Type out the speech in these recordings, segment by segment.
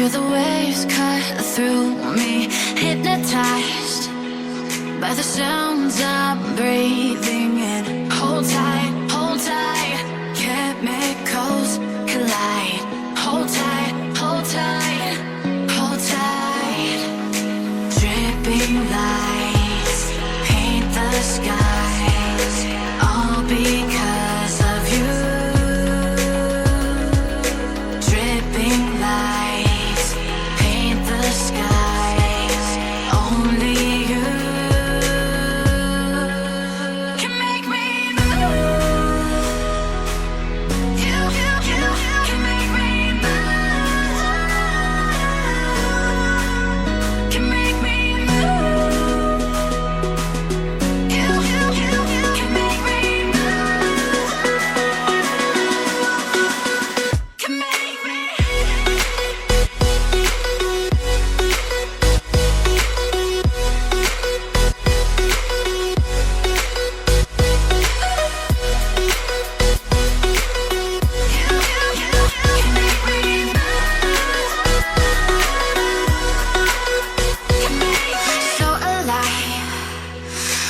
Feel the waves cut through me, hypnotized by the sounds I'm breathing in. Hold tight, chemicals collide. Hold tight, hold tight, hold tight. Dripping lights paint the skies, all because of you. Dripping lights paint the skies, only you can make me move. You can make me move. Can make me move. You can make me move. Can make me. So alive,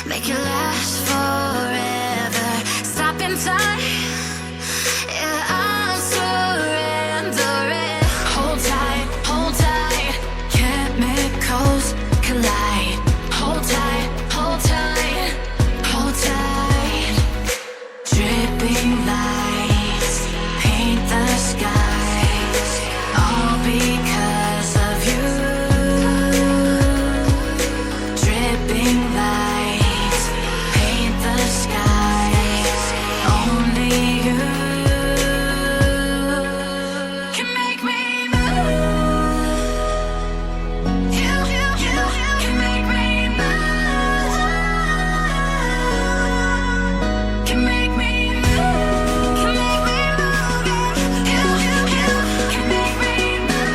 make it last forever. Stop in time, yeah, I'm surrendering. Hold tight, chemicals collide. Hold tight, hold tight, hold tight. Dripping lights paint the skies, all because of you. Dripping lights paint the skies, only you can make me move. You can make me move. Can make me move. Can make me move. You can make me move.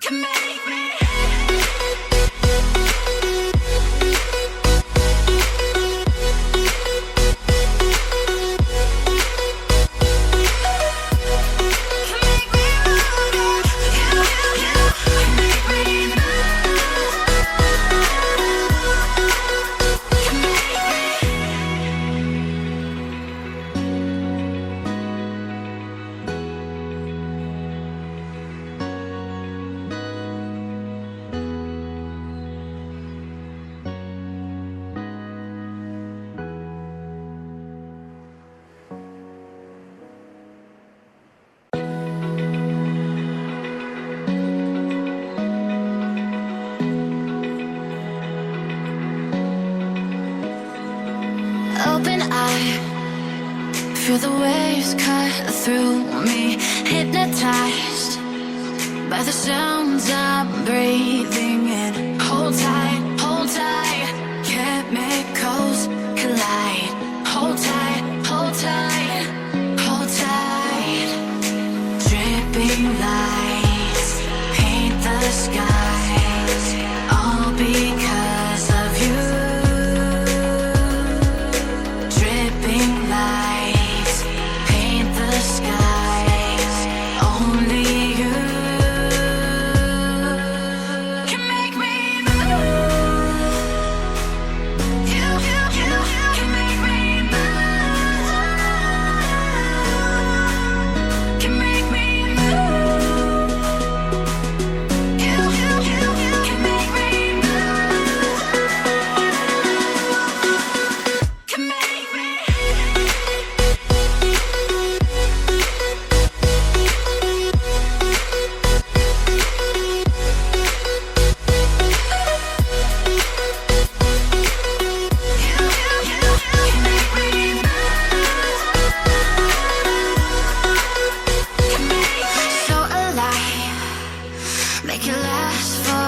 Can make me. Open eye, feel the waves cut through me, hypnotized by the sounds I'm breathing in. Hold tight, chemicals collide. Hold tight, hold tight, hold tight. Dripping lights paint the skies, all because of you. Dripping lights paint the skies, only you can make me move. You can make me move. Can make me move. You can make me move. Can make me. So alive, make it last forever.